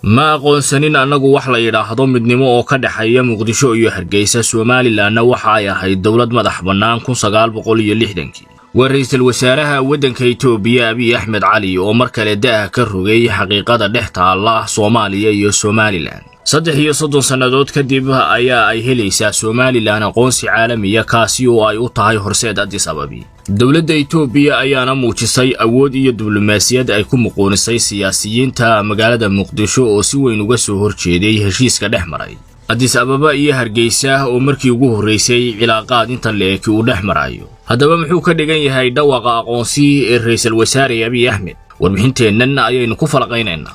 ma aqoonsanin anagu wax la yiraahdo midnimo oo ka dhaxaya Muqdisho iyo Hargeysa Somaliland waxa ay ahayd dawlad madax bannaan 1960 ورئيس الوزراء ودنك إثيوبيا أبي أحمد علي ومر kale daa ka rogay xaqiiqada dhexta Allah Soomaaliya iyo Somaliland saddex iyo soddon sanadood kadib ayaa ay helaysaa Somaliland aqoonsi caalami ah kaasi oo ay u tahay horseed Addis Ababa dawladda Itoobiya ayaana muujisay awood iyo diblomaasiyad ay ku muqoonisay siyaasiyiinta magaalada Muqdisho oo si weyn uga soo horjeeday heshiiska dhexmaray Addis Ababa iyo Hargeysa oo markii ugu horeysay cilaaqaad inta leeki uu dhexmarayo haddaba muxuu ka dhigan yahay dhawaqa aqoonsi ee ra'iisul wasaare Abiy Ahmed warbixinteennan ayaynu ku falaqaynaynaa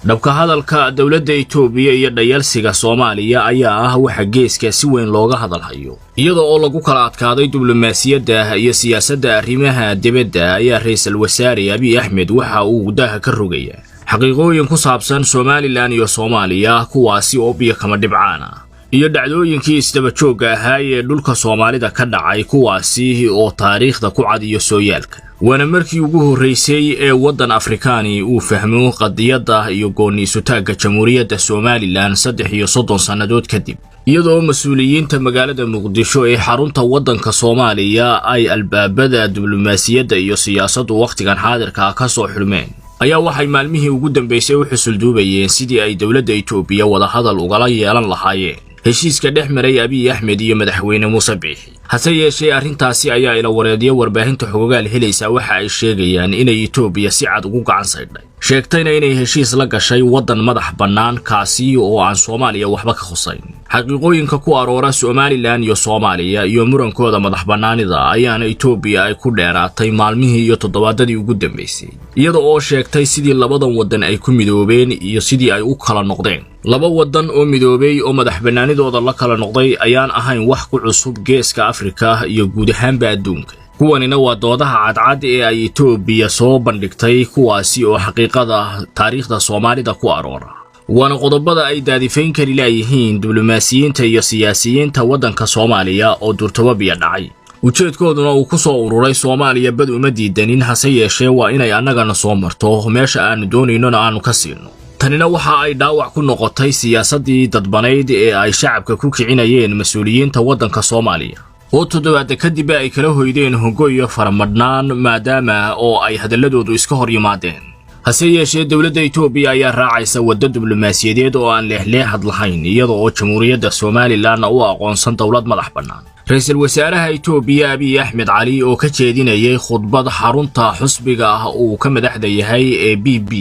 dhabka hadalka dawladda Itoobiya iyo dhayalsiga Soomaaliya ayaa ah waxa geeska si weyn looga hadalhayo iyadoo oo lagu kala adkaaday diblomaasiyadda iyo siyaasadda arrimaha dibadda ayaa ra'iisul wasaare Abiy Ahmed waxa uu gudaha ka rogaya xaqiiqooyin ku saabsan Somaliland iyo Soomaaliya kuwaasi oo biyo kama dhibcaana iyo dhacdooyinkii isdaba joogga ahaa ee dhulka Soomaalida ka dhacay kuwaasi oo taariikhda ku cad iyo sooyaalka wana markii ugu horeysay ee wadan Afrikaani uu fahmo qadiyada iyo go'aansutaagga Jamhuuriyadda Somaliland 30 sanadood kadib iyadoo mas'uuliyiinta magaalada Muqdisho ee xarunta wadanka Soomaaliya ay albaabada diblomaasiyadda iyo siyaasaddu waqtigan xaadirka ka soo xirmeen ayaa waxay maalmihii ugu dambeysay u xusul duubayeen sidii ay dawladda Itoobiya wada hadal ugala yeelan lahaayeen heshiiska dhexmaray Abiy Ahmed iyo madaxweyne Muuse Biixi hase yeeshee arrintaasi ayaa ila wareediyo warbaahinta xogogaal helaysa waxa ay sheegayaan inay Itoobiya si cad ugu gacan saydhay sheegtayna inay heshiis la gashay wadan madax bannaan kaasi oo aan Soomaaliya waxba ka khusayn xaqiiqooyinka ku aroora Somaliland iyo Soomaaliya iyo murankooda madax bannaanida ayaana Itoobiya ay ku dheeraatay maalmihii iyo toddobaadadii ugu dambeysay iyadoo oo sheegtay sidii labadan wadan ay ku midoobeen iyo sidii ay u kala noqdeen laba wadan oo midoobay oo madax bannaanidooda la kala noqday ayaan ahayn wax ku cusub geeska Afrika iyo guud ahaanba adduunka kuwanina waa doodaha cadcad ee ay Itoobiya soo bandhigtay kuwaasi oo xaqiiqada taariikhda Soomaalida ku aroora wana qodobada ay daadifayn kari leeyihiin diblomaasiyiinta iyo siyaasiyiinta wadanka Soomaaliya oo durtababiya dhacay ujeedkooduna uu ku soo ururay Soomaaliya bad uma diidanin hase yeeshee waa inay annagana soo marto meesha aanu doonayno aanu ka siino tanina waxa ay dhaawac ku noqotay siyaasadii dadbaneyd ee ay shacabka ku kicinayeen mas'uuliyiinta wadanka Soomaaliya oo toddobaad kadib ay kala hoydeen hongo iyo faramadnaan maadaama oo ay hadaladoodu iska hor yimaadeen hase yeeshee dawladda Itoobiya ayaa raacaysa waddo diblomaasiyadeed oo aan leexleexad lahayn iyadoo oo Jamhuuriyadda Somaliland u aqoonsan dawlad madax bannaan ra'iisul wasaaraha Itoobiya Abiy Ahmed Ali oo ka jeedinayay khudbad xarunta xusbiga ah oo ka madaxda yahay ee BB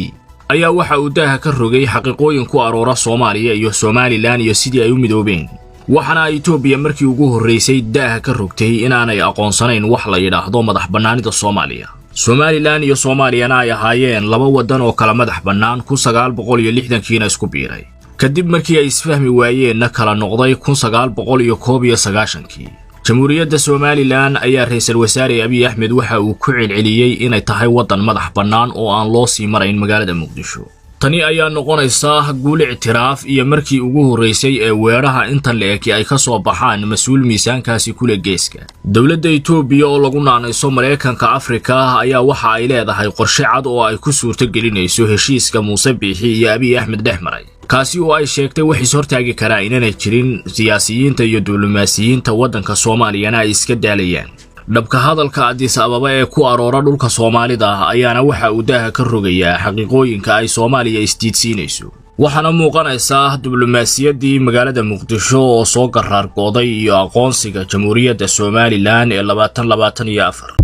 ayaa waxa uu daaha ka rogay xaqiiqooyin ku aroora Soomaaliya iyo Somaliland iyo sidii ay u midoobeen waxana Itoobiya markii ugu horeysay daaha ka rogtay inaanay aqoonsanayn wax la yiraahdo madax bannaanida Soomaaliya Somaliland iyo Soomaaliyana ay ahaayeen laba wadan oo kala madax bannaan 1960kiina isku biiray kadib markii ay isfahmi waayeen kala noqday 1991kii Jamhuuriyadda Somaliland ayaa ra'iisul wasaare Abiy Ahmed waxa uu ku celceliyay inay tahay wadan madax bannaan oo aan loo sii marayn magaalada Muqdisho tani ayaa noqonaysa guul ictiraaf iyo markii ugu horeysay ee weeraha inta leeki ay ka soo baxaan mas'uul miisaankaasi kula geeska dawladda Itoobiya oo lagu naanayso Mareykanka Afrika ayaa waxa ay leedahay qorshe cad oo ay ku suurto gelinayso heshiiska Muuse Biixi iyo Abiy Ahmed dhexmaray kaasi oo ay sheegtay wax is hortaagi kara inay jirin siyaasiyiinta iyo diblomaasiyiinta wadanka Soomaaliyana ay iska daalayaan dhabka hadalka Addis Ababa ee ku aroora dhulka Soomaalida ayaana waxa uu daaha ka rogayaa xaqiiqooyinka ay Soomaaliya isdiidsiinayso waxaana muuqanaysa diblomaasiyaddii magaalada Muqdisho oo soo garaar gooday iyo aqoonsiga Jamhuuriyadda Somaliland ee 2024